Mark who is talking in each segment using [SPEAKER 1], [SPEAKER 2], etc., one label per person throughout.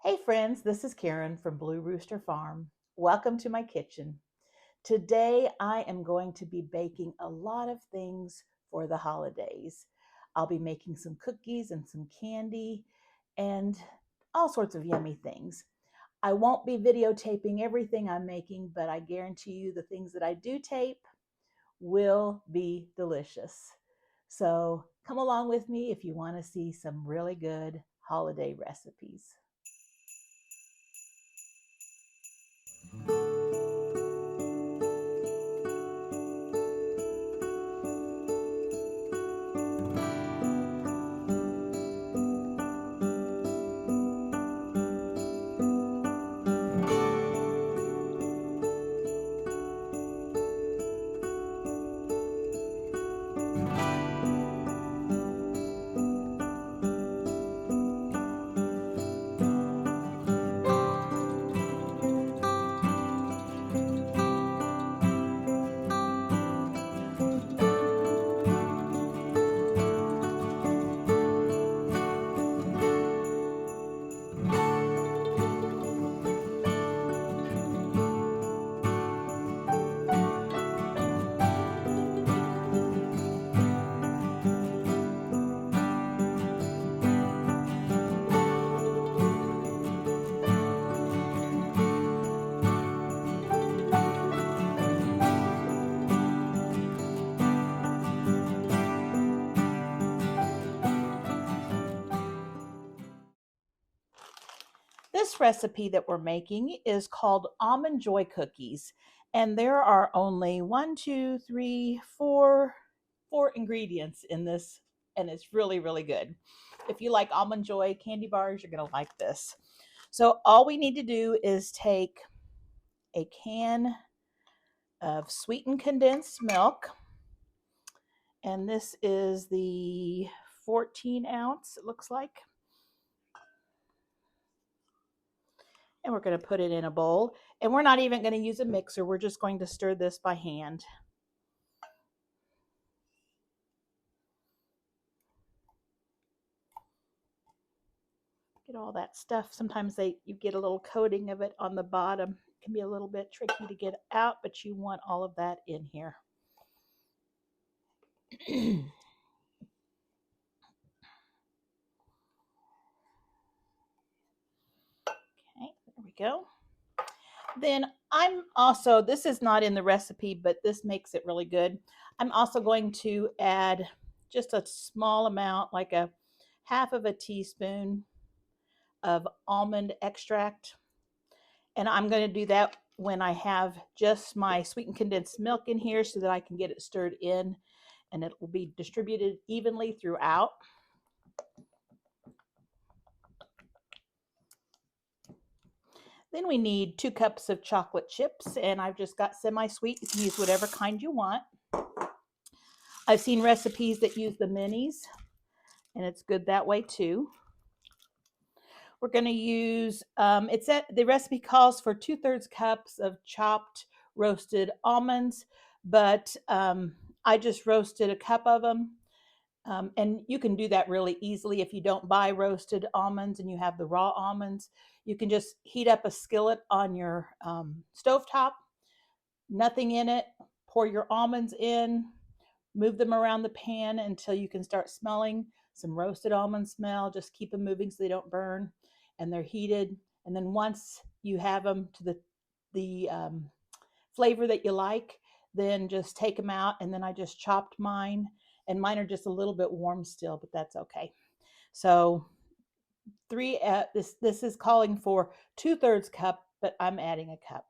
[SPEAKER 1] Hey friends, this is Karen from Blue Rooster Farm. Welcome to my kitchen. Today I am going to be baking a lot of things for the holidays. I'll be making some cookies and some candy and all sorts of yummy things. I won't be videotaping everything I'm making, but I guarantee you the things that I do tape will be delicious. So come along with me if you want to see some really good holiday recipes. This recipe that we're making is called Almond Joy Cookies. And there are only one, two, three, four ingredients in this. And it's really, really good. If you like Almond Joy candy bars, you're going to like this. So all we need to do is take a can of sweetened condensed milk. And this is the 14 ounce, it looks like. And we're going to put it in a bowl. And we're not even going to use a mixer. We're just going to stir this by hand. Get all that stuff. Sometimes you get a little coating of it on the bottom. It can be a little bit tricky to get out, but you want all of that in here. Okay, there we go. Then this is not in the recipe, but this makes it really good. I'm also going to add just a small amount, like a half of a teaspoon of almond extract. And I'm going to do that when I have just my sweetened condensed milk in here so that I can get it stirred in and it will be distributed evenly throughout. Then we need 2 cups of chocolate chips, and I've just got semi-sweet. You can use whatever kind you want. I've seen recipes that use the minis, and it's good that way too. We're going to use, the recipe calls for 2/3 cups of chopped roasted almonds, but I just roasted a cup of them. And you can do that really easily if you don't buy roasted almonds and you have the raw almonds. You can just heat up a skillet on your stovetop, nothing in it, pour your almonds in, move them around the pan until you can start smelling some roasted almond smell. Just keep them moving so they don't burn and they're heated. And then once you have them to the flavor that you like, then just take them out. And then I just chopped mine, and mine are just a little bit warm still, but that's okay. So this is calling for 2/3 cup, but I'm adding a cup.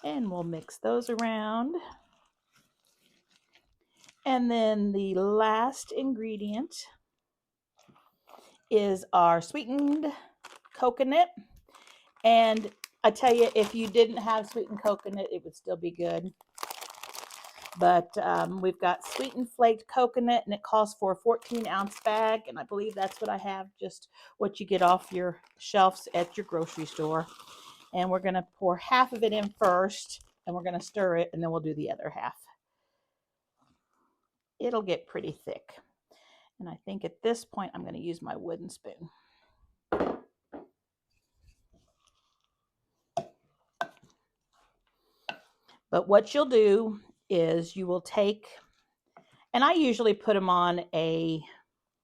[SPEAKER 1] And we'll mix those around. And then the last ingredient is our sweetened coconut. And I tell you, if you didn't have sweetened coconut, it would still be good. But we've got sweetened flaked coconut, and it calls for a 14-ounce bag. And I believe that's what I have, just what you get off your shelves at your grocery store. And we're going to pour half of it in first, and we're going to stir it, and then we'll do the other half. It'll get pretty thick. And I think at this point, I'm going to use my wooden spoon. But what you'll do is you will take, and I usually put them on a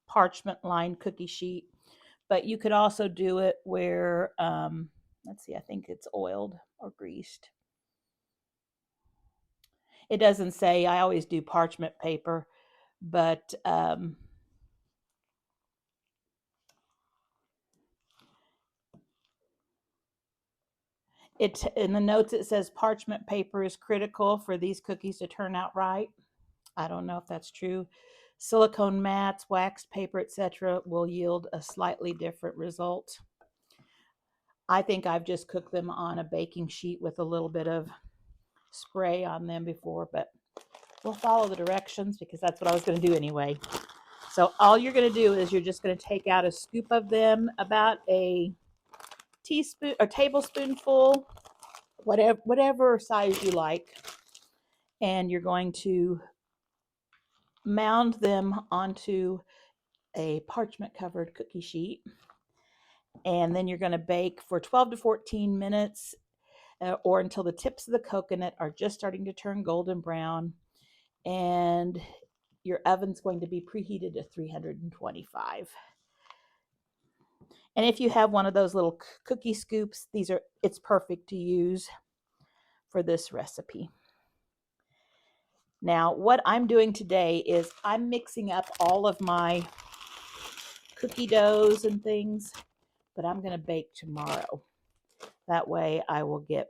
[SPEAKER 1] parchment lined cookie sheet, but you could also do it where, let's see, I think it's oiled or greased. It doesn't say, I always do parchment paper, but in the notes it says parchment paper is critical for these cookies to turn out right. I don't know if that's true. Silicone mats, waxed paper, etc. will yield a slightly different result. I think I've just cooked them on a baking sheet with a little bit of spray on them before, but we'll follow the directions because that's what I was going to do anyway. So all you're going to do is you're just going to take out a scoop of them, about a teaspoon or tablespoonful, whatever size you like, and you're going to mound them onto a parchment covered cookie sheet, and then you're going to bake for 12 to 14 minutes or until the tips of the coconut are just starting to turn golden brown, and your oven's going to be preheated to 325. And if you have one of those little cookie scoops, it's perfect to use for this recipe. Now, what I'm doing today is I'm mixing up all of my cookie doughs and things, but I'm going to bake tomorrow. That way I will get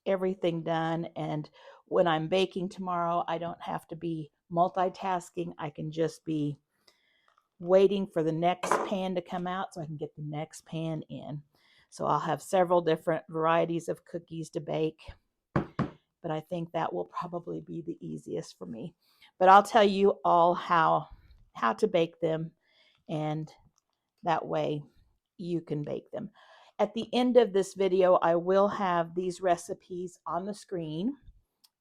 [SPEAKER 1] everything done, and when I'm baking tomorrow, I don't have to be multitasking. I can just be waiting for the next pan to come out so I can get the next pan in. So I'll have several different varieties of cookies to bake, but I think that will probably be the easiest for me. But I'll tell you all how to bake them, and that way you can bake them. At the end of this video, I will have these recipes on the screen.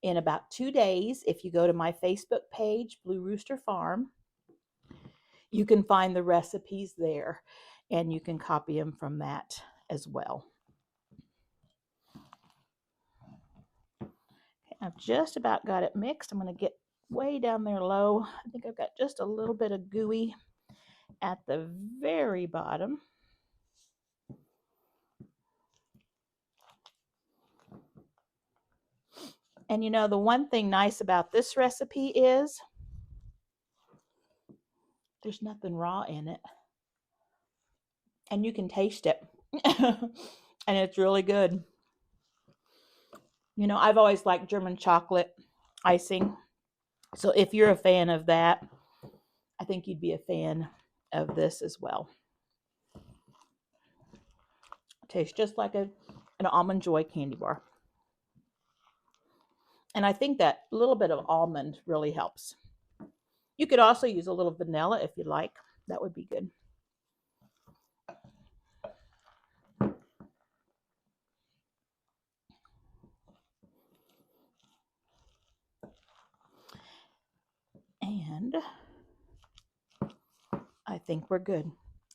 [SPEAKER 1] In about 2 days, if you go to my Facebook page, Blue Rooster Farm, you can find the recipes there, and you can copy them from that as well. Okay, I've just about got it mixed. I'm going to get way down there low. I think I've got just a little bit of gooey at the very bottom. And you know, the one thing nice about this recipe is there's nothing raw in it. And you can taste it. And it's really good. You know, I've always liked German chocolate icing. So if you're a fan of that, I think you'd be a fan of this as well. It tastes just like an Almond Joy candy bar. And I think that a little bit of almond really helps. You could also use a little vanilla if you like. That would be good. And I think we're good.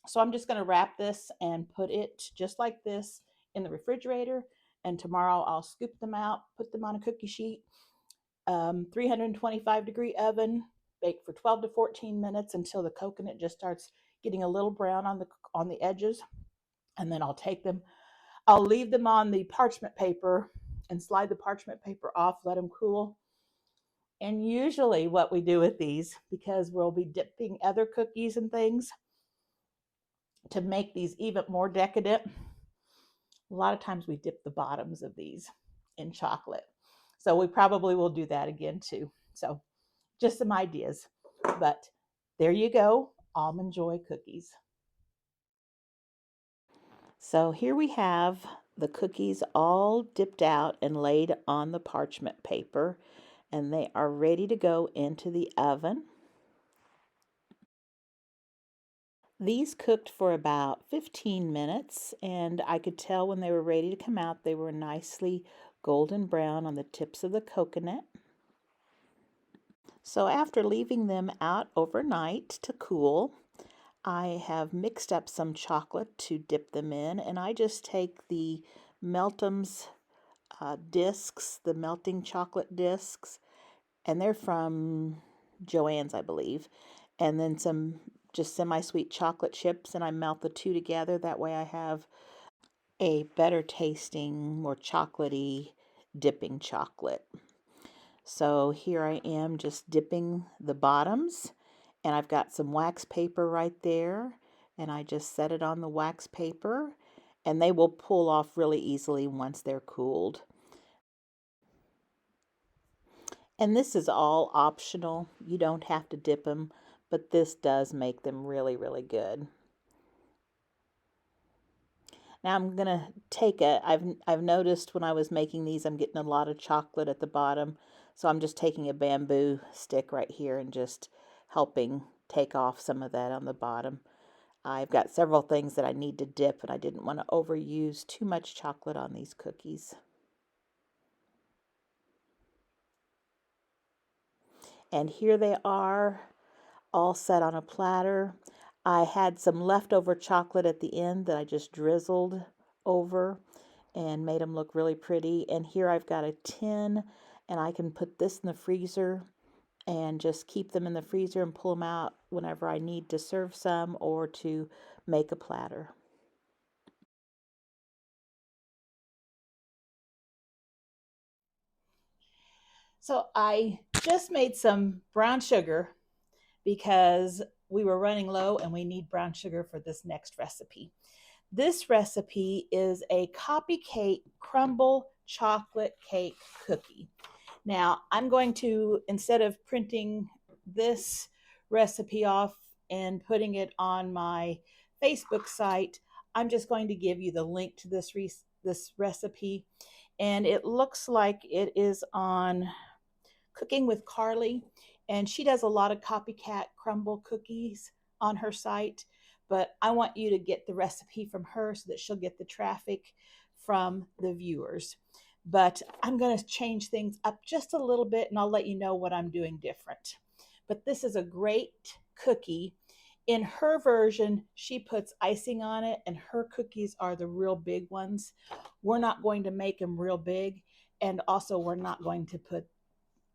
[SPEAKER 1] So I'm just going to wrap this and put it just like this in the refrigerator. And tomorrow I'll scoop them out, put them on a cookie sheet, 325-degree oven, bake for 12 to 14 minutes until the coconut just starts getting a little brown on the edges. And then I'll take them. I'll leave them on the parchment paper and slide the parchment paper off, let them cool. And usually what we do with these, because we'll be dipping other cookies and things to make these even more decadent, a lot of times we dip the bottoms of these in chocolate. So we probably will do that again too. So just some ideas. But there you go, Almond Joy cookies. So here we have the cookies all dipped out and laid on the parchment paper, and they are ready to go into the oven. These cooked for about 15 minutes, and I could tell when they were ready to come out, they were nicely golden brown on the tips of the coconut. So after leaving them out overnight to cool, I have mixed up some chocolate to dip them in, and I just take the Meltums discs, the melting chocolate discs, and they're from Joann's, I believe, and then some just semi-sweet chocolate chips, and I melt the two together. That way I have a better tasting, more chocolatey dipping chocolate. So here I am just dipping the bottoms, and I've got some wax paper right there, and I just set it on the wax paper, and they will pull off really easily once they're cooled. And this is all optional. You don't have to dip them, but this does make them really, really good. Now I'm gonna take I've noticed when I was making these, I'm getting a lot of chocolate at the bottom. So I'm just taking a bamboo stick right here and just helping take off some of that on the bottom. I've got several things that I need to dip, and I didn't want to overuse too much chocolate on these cookies. And here they are, all set on a platter. I had some leftover chocolate at the end that I just drizzled over and made them look really pretty. And here I've got a tin, and I can put this in the freezer and just keep them in the freezer and pull them out whenever I need to serve some or to make a platter. So I just made some brown sugar because we were running low and we need brown sugar for this next recipe. This recipe is a Copycat Crumbl chocolate cake cookie. Now, I'm going to, instead of printing this recipe off and putting it on my Facebook site, I'm just going to give you the link to this recipe. And it looks like it is on Cooking with Carly, and she does a lot of Copycat Crumbl cookies on her site. But I want you to get the recipe from her so that she'll get the traffic from the viewers. But I'm going to change things up just a little bit, and I'll let you know what I'm doing different. But this is a great cookie. In her version, she puts icing on it, and her cookies are the real big ones. We're not going to make them real big, and also we're not going to put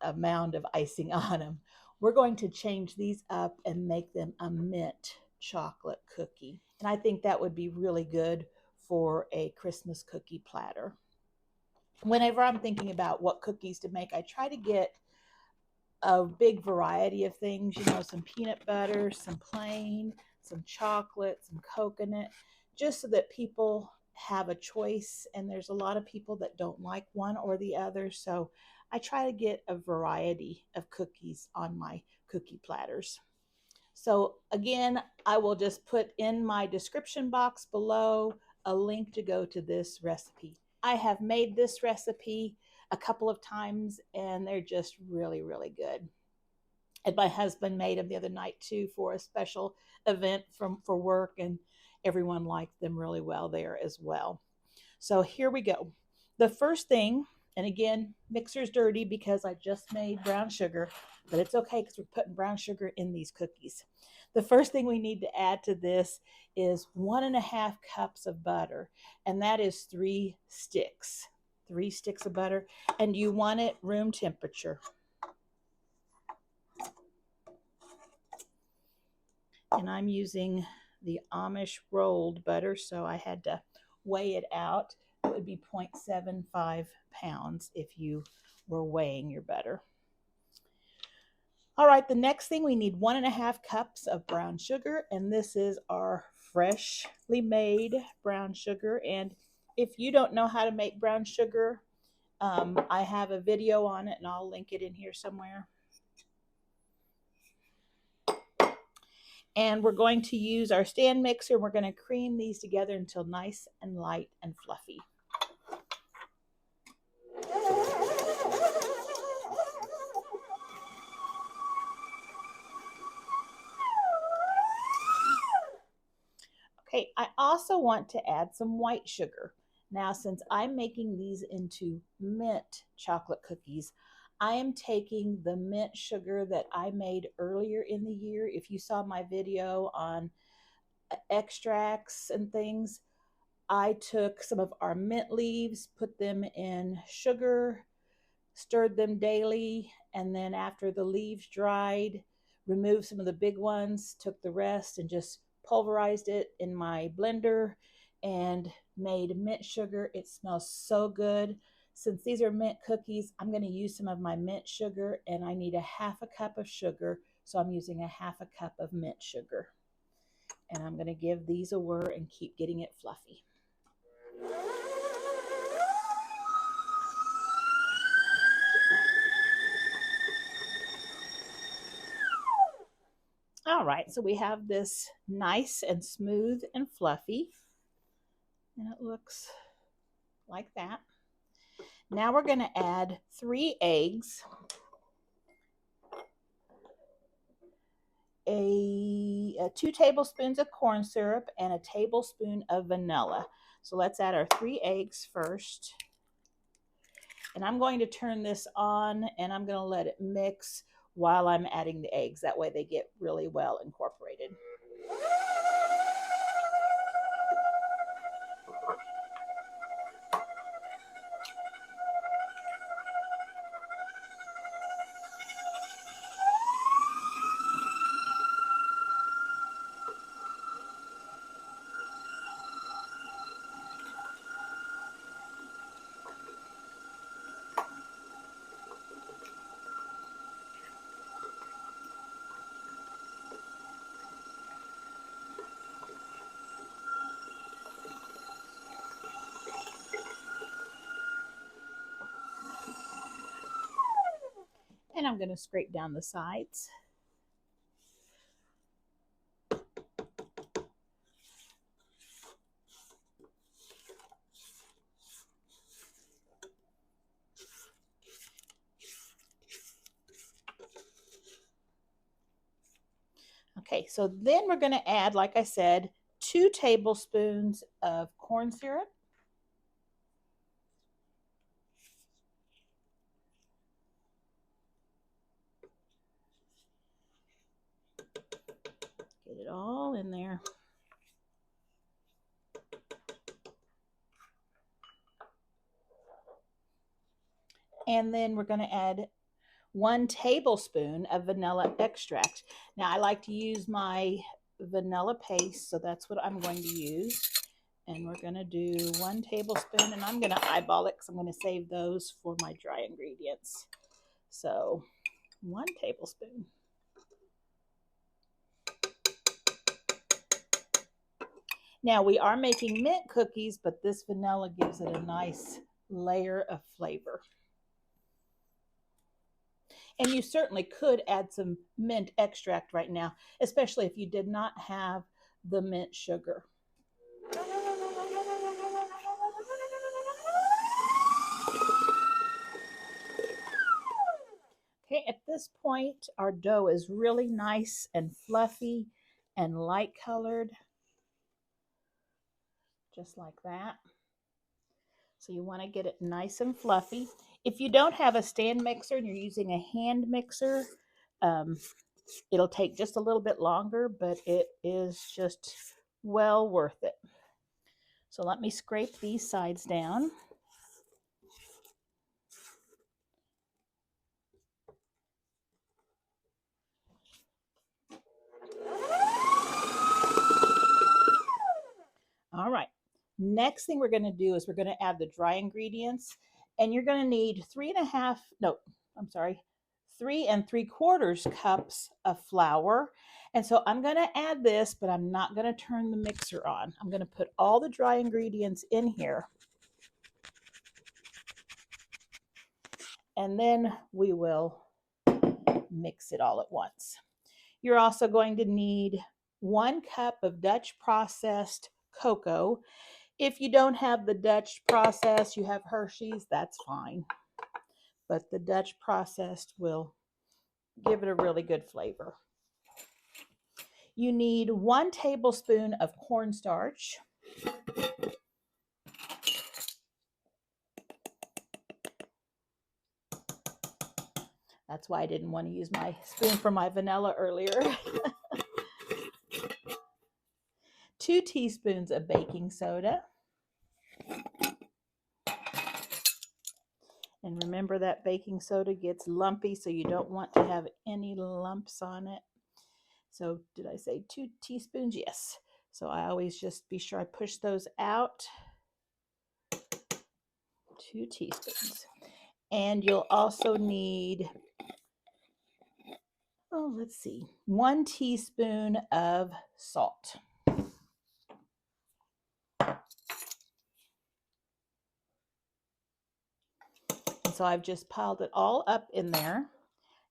[SPEAKER 1] a mound of icing on them. We're going to change these up and make them a mint chocolate cookie. And I think that would be really good for a Christmas cookie platter. Whenever I'm thinking about what cookies to make, I try to get a big variety of things, some peanut butter, some plain, some chocolate, some coconut, just so that people have a choice. And there's a lot of people that don't like one or the other. So I try to get a variety of cookies on my cookie platters. So again, I will just put in my description box below a link to go to this recipe. I have made this recipe a couple of times, and they're just really, really good. And my husband made them the other night too for a special event for work, and everyone liked them really well there as well. So here we go. The first thing, and again, mixer's dirty because I just made brown sugar, but it's okay because we're putting brown sugar in these cookies. The first thing we need to add to this is 1.5 cups of butter, and that is 3 sticks of butter, and you want it room temperature. And I'm using the Amish rolled butter, so I had to weigh it out. It would be 0.75 pounds if you were weighing your butter. All right, the next thing, we need 1.5 cups of brown sugar, and this is our freshly made brown sugar. And if you don't know how to make brown sugar, I have a video on it, and I'll link it in here somewhere. And we're going to use our stand mixer. We're going to cream these together until nice and light and fluffy. Okay, I also want to add some white sugar. Now, since I'm making these into mint chocolate cookies, I am taking the mint sugar that I made earlier in the year. If you saw my video on extracts and things, I took some of our mint leaves, put them in sugar, stirred them daily, and then after the leaves dried, removed some of the big ones, took the rest, and just pulverized it in my blender and made mint sugar. It smells so good. Since these are mint cookies, I'm going to use some of my mint sugar, and I need a half a cup of sugar, so I'm using a half a cup of mint sugar. And I'm going to give these a whir and keep getting it fluffy. All right, so we have this nice and smooth and fluffy, and it looks like that. Now we're going to add 3 eggs, 2 tablespoons of corn syrup, and a tablespoon of vanilla. So let's add our 3 eggs first. And I'm going to turn this on, and I'm going to let it mix while I'm adding the eggs. That way they get really well incorporated. And I'm going to scrape down the sides. Okay, so then we're going to add, like I said, 2 tablespoons of corn syrup. Get it all in there. And then we're going to add 1 tablespoon of vanilla extract. Now I like to use my vanilla paste, so that's what I'm going to use. And we're going to do 1 tablespoon, and I'm going to eyeball it because I'm going to save those for my dry ingredients. So 1 tablespoon. Now we are making mint cookies, but this vanilla gives it a nice layer of flavor. And you certainly could add some mint extract right now, especially if you did not have the mint sugar. Okay, at this point, our dough is really nice and fluffy and light colored, just like that. So you want to get it nice and fluffy. If you don't have a stand mixer and you're using a hand mixer, it'll take just a little bit longer, but it is just well worth it. So let me scrape these sides down. All right. Next thing we're going to do is we're going to add the dry ingredients, and you're going to need 3 3¾ cups of flour. And so I'm going to add this, but I'm not going to turn the mixer on. I'm going to put all the dry ingredients in here, and then we will mix it all at once. You're also going to need 1 cup of Dutch processed cocoa. If you don't have the Dutch processed, you have Hershey's, that's fine. But the Dutch processed will give it a really good flavor. You need 1 tablespoon of cornstarch. That's why I didn't want to use my spoon for my vanilla earlier. 2 teaspoons of baking soda. And remember that baking soda gets lumpy, so you don't want to have any lumps on it. So did I say 2 teaspoons? Yes. So I always just be sure I push those out. 2 teaspoons. And you'll also need, oh, let's see, 1 teaspoon of salt. And so I've just piled it all up in there.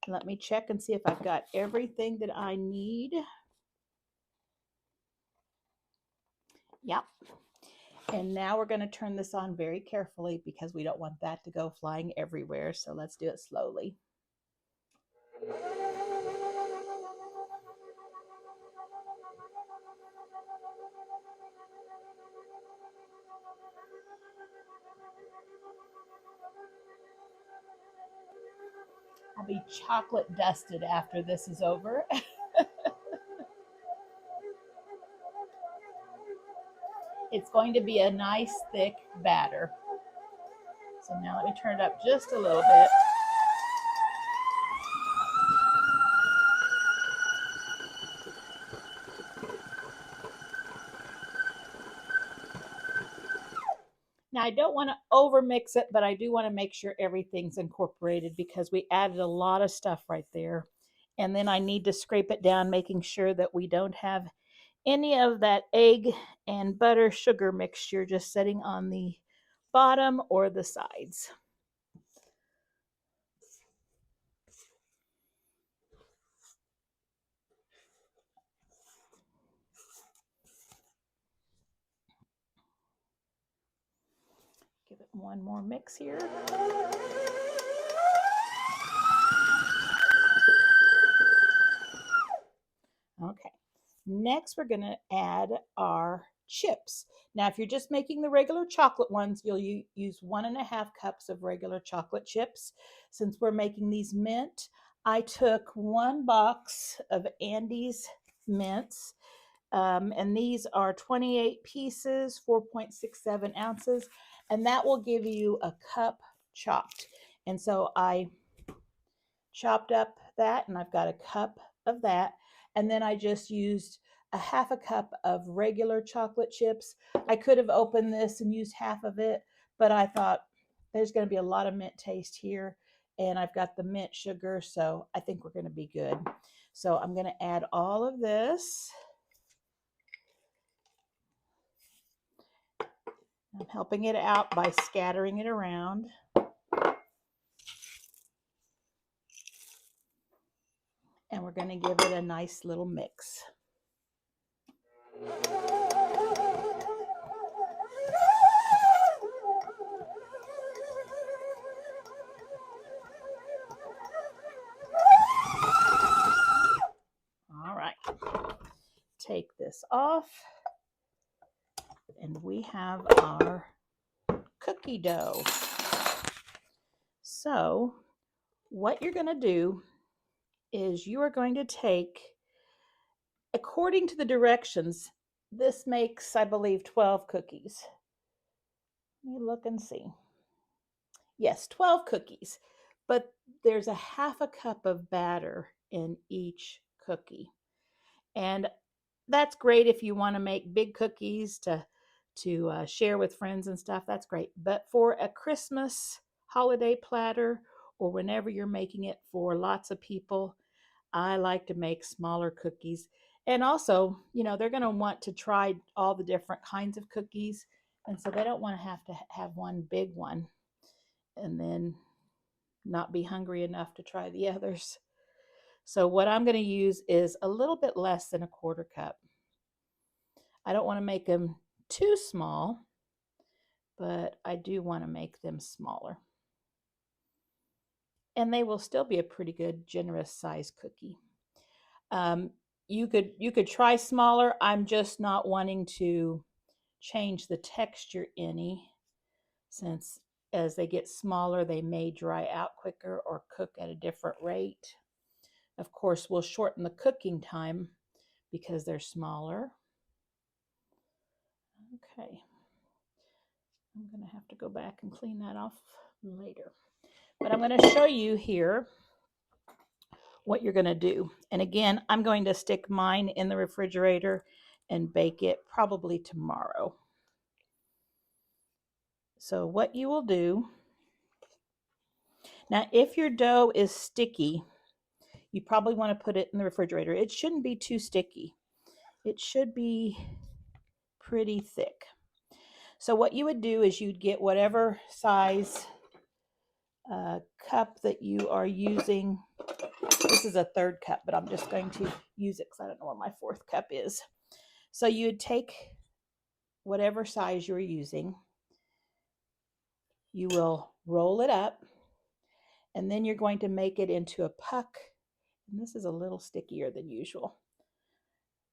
[SPEAKER 1] Let me check and see if I've got everything that I need. Yep. And now we're going to turn this on very carefully because we don't want that to go flying everywhere. So let's do it slowly. I'll be chocolate dusted after this is over. It's going to be a nice thick batter. So now let me turn it up just a little bit. Now I don't want to over mix it, but I do want to make sure everything's incorporated because we added a lot of stuff right there. And then I need to scrape it down, making sure that we don't have any of that egg and butter sugar mixture just sitting on the bottom or the sides. Give it one more mix here. Okay, next we're going to add our chips. Now, if you're just making the regular chocolate ones, you'll use 1.5 cups of regular chocolate chips. Since we're making these mint, I took 1 box of Andes mints, and these are 28 pieces, 4.67 ounces, and that will give you a cup chopped. And so I chopped up that, and I've got a cup of that. And then I just used a 1/2 cup of regular chocolate chips. I could have opened this and used half of it, but I thought there's going to be a lot of mint taste here, and I've got the mint sugar, so I think we're going to be good. So I'm going to add all of this. I'm helping it out by scattering it around. And we're going to give it a nice little mix. All right. Take this off. And we have our cookie dough. So what you're going to do is you are going to take, according to the directions, this makes, I believe, 12 cookies. Let me look and see. Yes, 12 cookies, but there's a 1/2 cup of batter in each cookie. And that's great if you want to make big cookies to share with friends and stuff. That's great. But for a Christmas holiday platter or whenever you're making it for lots of people, I like to make smaller cookies. And also, you know, they're going to want to try all the different kinds of cookies. And so they don't want to have one big one and then not be hungry enough to try the others. So what I'm going to use is a little bit less than a 1/4 cup. I don't want to make them too small, but I do want to make them smaller. And they will still be a pretty good, generous size cookie. You could try smaller. I'm just not wanting to change the texture any, since As they get smaller, they may dry out quicker or cook at a different rate. Of course, we'll shorten the cooking time because they're smaller. Okay. I'm going to have to go back and clean that off later. But I'm going to show you here what you're going to do. And again, I'm going to stick mine in the refrigerator and bake it probably tomorrow. So what you will do, now if your dough is sticky, you probably want to put it in the refrigerator. It shouldn't be too sticky. It should be pretty thick. So what you would do is you'd get whatever size cup that you are using. This is a 3rd cup, but I'm just going to use it because I don't know where my 4th cup is. So you'd take whatever size you're using. You will roll it up, and then you're going to make it into a puck. And this is a little stickier than usual.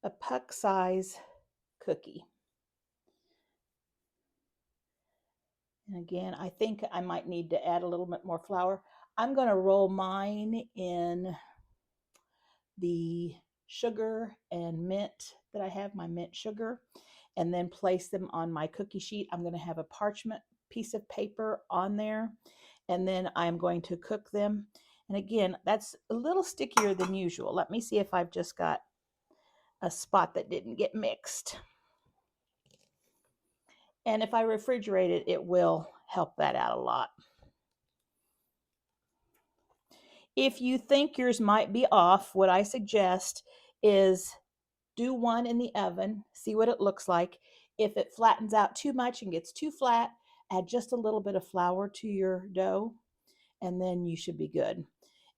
[SPEAKER 1] A puck size cookie. And again, I think I might need to add a little bit more flour. I'm going to roll mine in the sugar and mint that I have, my mint sugar, and then place them on my cookie sheet. I'm going to have a parchment piece of paper on there, and then I'm going to cook them. And again, that's a little stickier than usual. Let me see if I've just got a spot that didn't get mixed. And if I refrigerate it, it will help that out a lot. If you think yours might be off, what I suggest is do one in the oven, see what it looks like. If it flattens out too much and gets too flat, add just a little bit of flour to your dough, and then you should be good.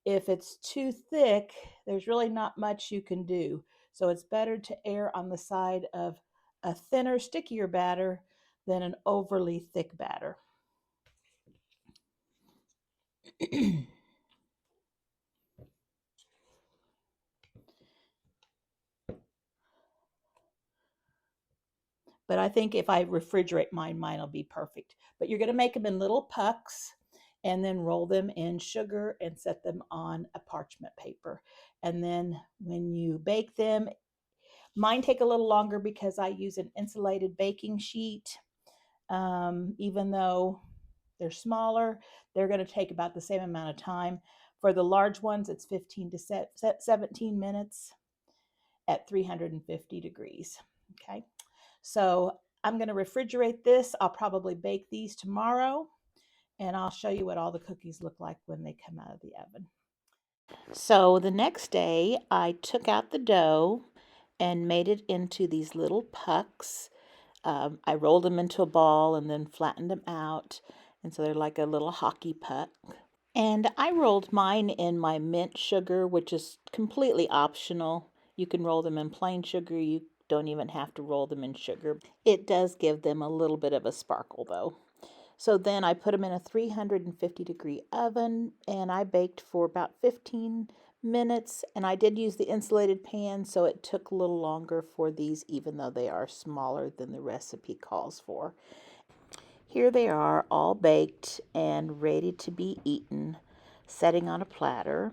[SPEAKER 1] If it's too thick, there's really not much you can do. So it's better to err on the side of a thinner, stickier batter than an overly thick batter. But I think if I refrigerate mine, mine will be perfect. But you're going to make them in little pucks and then roll them in sugar and set them on a parchment paper. And then when you bake them, mine take a little longer because I use an insulated baking sheet. Even though they're smaller, they're going to take about the same amount of time. For the large ones, it's 15 to 17 minutes at 350 degrees. Okay. So I'm going to refrigerate this. I'll probably bake these tomorrow, and I'll show you what all the cookies look like when they come out of the oven. So the next day, I took out the dough and made it into these little pucks. I rolled them into a ball and then flattened them out, and so they're like a little hockey puck. And I rolled mine in my mint sugar, which is completely optional. You can roll them in plain sugar. You don't even have to roll them in sugar. It does give them a little bit of a sparkle though. So then I put them in a 350-degree oven, and I baked for about 15 minutes. And I did use the insulated pan, so it took a little longer for these, even though they are smaller than the recipe calls for. Here they are, all baked and ready to be eaten, setting on a platter.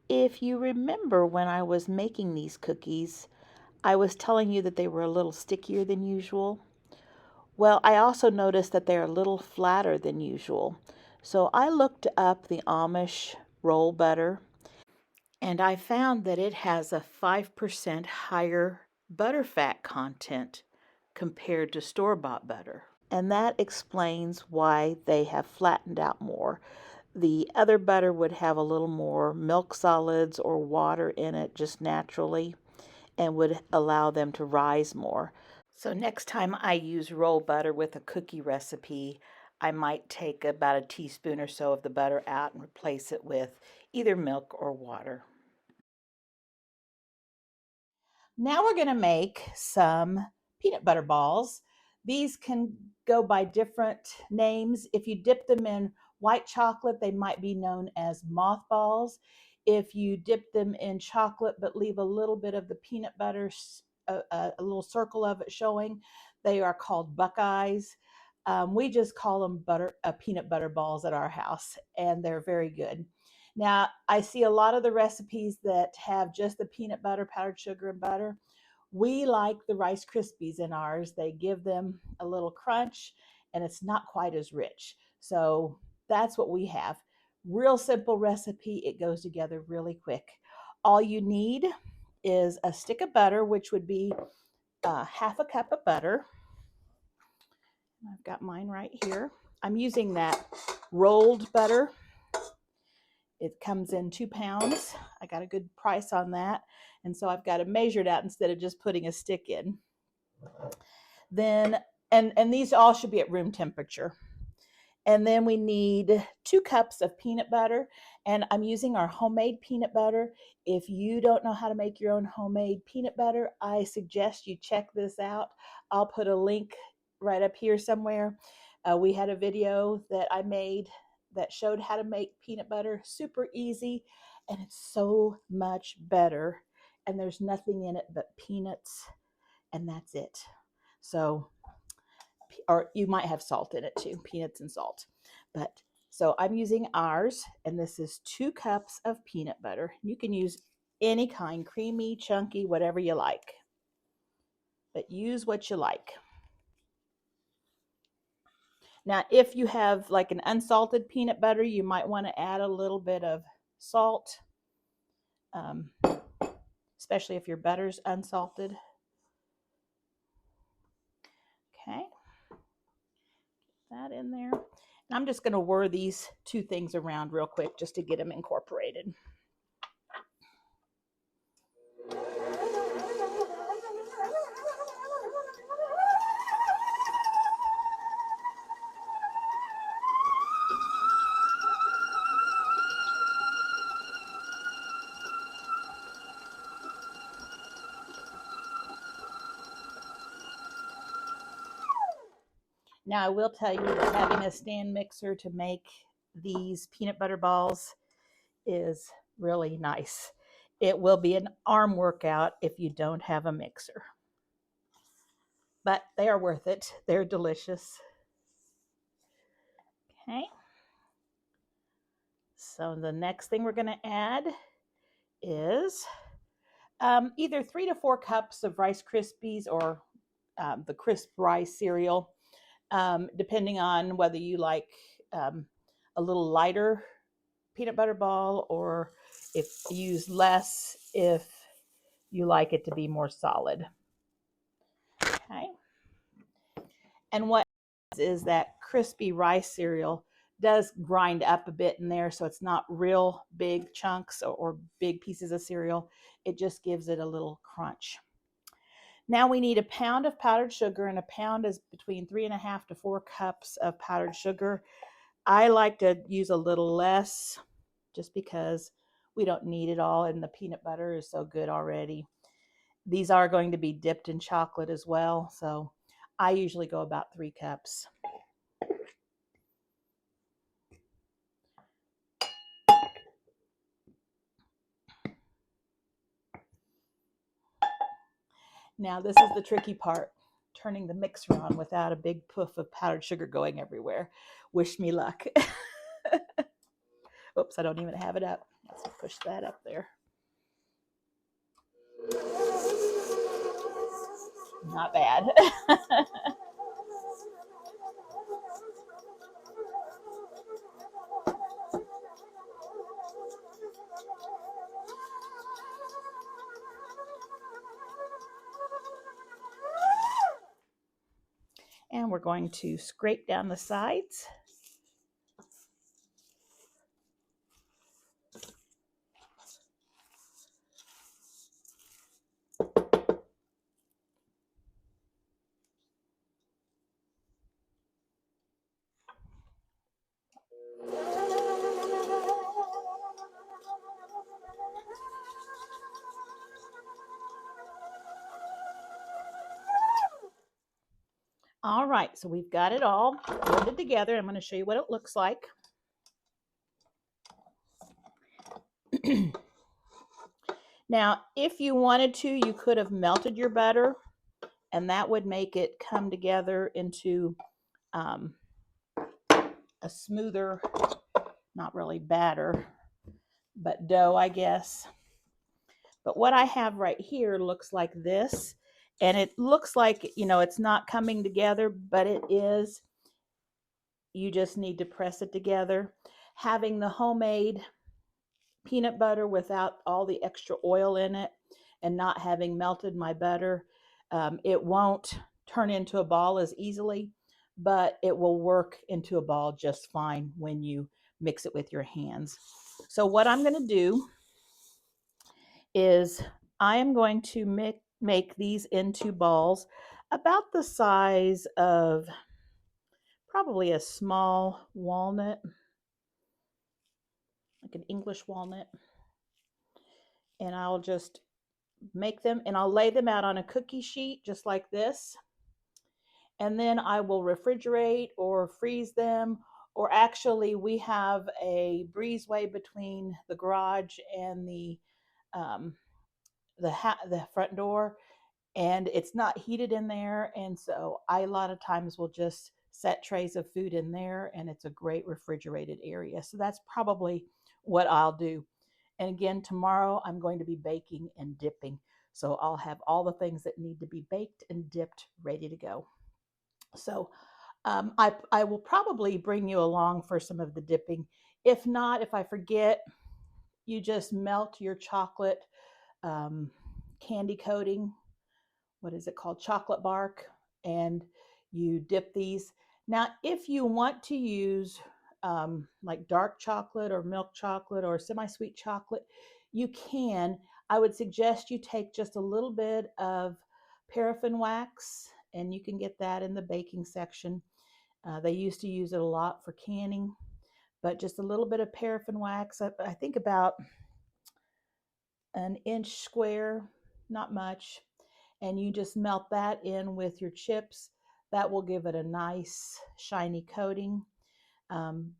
[SPEAKER 1] If you remember when I was making these cookies, I was telling you that they were a little stickier than usual. Well, I also noticed that they're a little flatter than usual. So I looked up the Amish roll butter, and I found that it has a 5% higher butter fat content compared to store-bought butter. And that explains why they have flattened out more. The other butter would have a little more milk solids or water in it just naturally and would allow them to rise more. So next time I use roll butter with a cookie recipe, I might take about a teaspoon or so of the butter out and replace it with either milk or water. Now we're going to make some peanut butter balls. These can go by different names. If you dip them in white chocolate, they might be known as mothballs. If you dip them in chocolate but leave a little bit of the peanut butter, a little circle of it showing, they are called Buckeyes. We just call them peanut butter balls at our house, and they're very good. Now, I see a lot of the recipes that have just the peanut butter, powdered sugar, and butter. We like the Rice Krispies in ours. They give them a little crunch, and it's not quite as rich. So that's what we have. Real simple recipe. It goes together really quick. All you need is a stick of butter, which would be half a cup of butter. I've got mine right here. I'm using that rolled butter. It comes in 2 pounds. I got a good price on that. And so I've got to measure it out instead of just putting a stick in. Then, and these all should be at room temperature. And then we need 2 cups of peanut butter. And I'm using our homemade peanut butter. If you don't know how to make your own homemade peanut butter, I suggest you check this out. I'll put a link right up here somewhere. We had a video that I made that showed how to make peanut butter. Super easy, and it's so much better. And there's nothing in it but peanuts, and that's it. So, or you might have salt in it too, peanuts and salt. But so I'm using ours, and this is 2 cups of peanut butter. You can use any kind, creamy, chunky, whatever you like. But use what you like. Now, if you have like an unsalted peanut butter, you might want to add a little bit of salt, especially if your butter's unsalted. Okay, that in there. And I'm just going to whir these 2 things around real quick just to get them incorporated. Now, I will tell you that having a stand mixer to make these peanut butter balls is really nice. It will be an arm workout if you don't have a mixer. But they are worth it. They're delicious. Okay. So the next thing we're going to add is either 3 to 4 cups of Rice Krispies or the crisp rice cereal, depending on whether you like a little lighter peanut butter ball or if you use less if you like it to be more solid. Okay. And what is that crispy rice cereal does grind up a bit in there, so it's not real big chunks or big pieces of cereal. It just gives it a little crunch. Now we need a pound of powdered sugar, and a pound is between 3.5 to 4 cups of powdered sugar. I like to use a little less just because we don't need it all, and the peanut butter is so good already. These are going to be dipped in chocolate as well, so I usually go about 3 cups. Now this is the tricky part, turning the mixer on without a big poof of powdered sugar going everywhere. Wish me luck. Oops, I don't even have it up. Let's push that up there. Not bad. And we're going to scrape down the sides. All right, so we've got it all blended together. I'm going to show you what it looks like. Now, if you wanted to, you could have melted your butter, and that would make it come together into um, a smoother, not really batter, but dough, I guess. But what I have right here looks like this. And it looks like, it's not coming together, but it is. You just need to press it together. Having the homemade peanut butter without all the extra oil in it and not having melted my butter, it won't turn into a ball as easily, but it will work into a ball just fine when you mix it with your hands. So what I'm going to do is I am going to make these into balls about the size of probably a small walnut, like an English walnut. And I'll just make them and I'll lay them out on a cookie sheet just like this. And then I will refrigerate or freeze them. Or actually, we have a breezeway between the garage and um, the front door, and it's not heated in there. And so I a lot of times will just set trays of food in there, and it's a great refrigerated area. So that's probably what I'll do. And again, tomorrow I'm going to be baking and dipping. So I'll have all the things that need to be baked and dipped ready to go. So I will probably bring you along for some of the dipping. If not, if I forget, you just melt your chocolate um, candy coating. What is it called? Chocolate bark. And you dip these. Now, if you want to use like dark chocolate or milk chocolate or semi-sweet chocolate, you can. I would suggest you take just a little bit of paraffin wax, and you can get that in the baking section. They used to use it a lot for canning, but just a little bit of paraffin wax. I think about an inch square, not much. And you just melt that in with your chips. That will give it a nice shiny coating.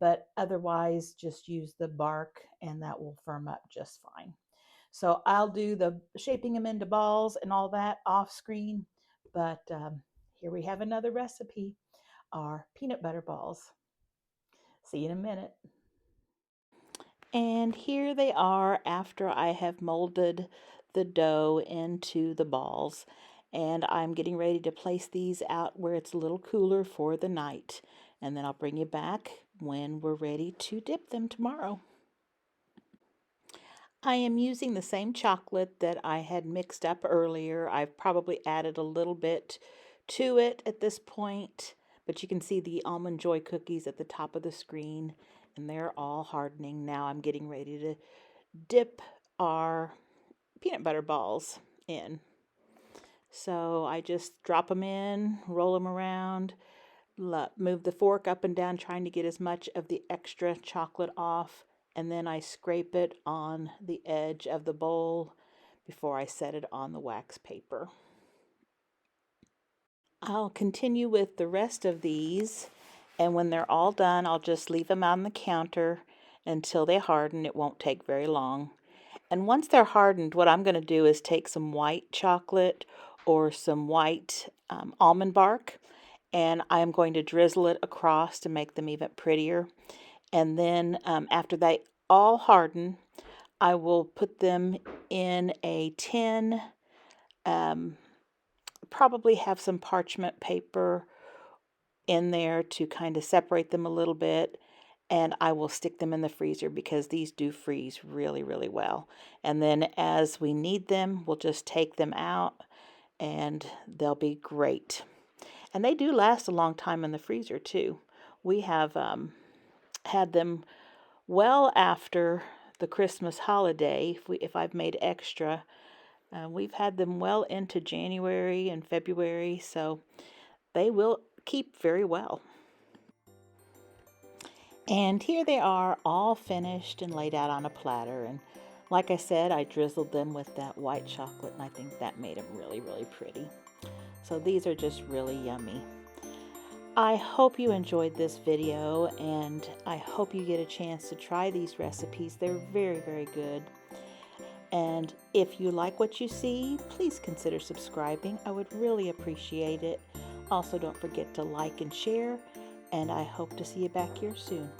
[SPEAKER 1] But otherwise, just use the bark and that will firm up just fine. So I'll do the shaping them into balls and all that off screen. But here we have another recipe, our peanut butter balls. See you in a minute. And here they are after I have molded the dough into the balls. And I'm getting ready to place these out where it's a little cooler for the night. And then I'll bring you back when we're ready to dip them tomorrow. I am using the same chocolate that I had mixed up earlier. I've probably added a little bit to it at this point, but you can see the Almond Joy cookies at the top of the screen, and they're all hardening. Now I'm getting ready to dip our peanut butter balls in. So I just drop them in, roll them around, move the fork up and down, trying to get as much of the extra chocolate off, and then I scrape it on the edge of the bowl before I set it on the wax paper. I'll continue with the rest of these, and when they're all done, I'll just leave them on the counter until they harden. It won't take very long. And once they're hardened, what I'm going to do is take some white chocolate or some white almond bark, and I'm going to drizzle it across to make them even prettier. And then after they all harden, I will put them in a tin, probably have some parchment paper in there to kind of separate them a little bit, and I will stick them in the freezer because these do freeze really, really well. And then as we need them, we'll just take them out and they'll be great. And they do last a long time in the freezer too. We have had them well after the Christmas holiday. If I've made extra, we've had them well into January and February, so they will keep very well. And here they are, all finished and laid out on a platter. And like I said, I drizzled them with that white chocolate, and I think that made them really, really pretty. So these are just really yummy. I hope you enjoyed this video, and I hope you get a chance to try these recipes. They're very, very good. And if you like what you see, please consider subscribing. I would really appreciate it. Also, don't forget to like and share. and I hope to see you back here soon.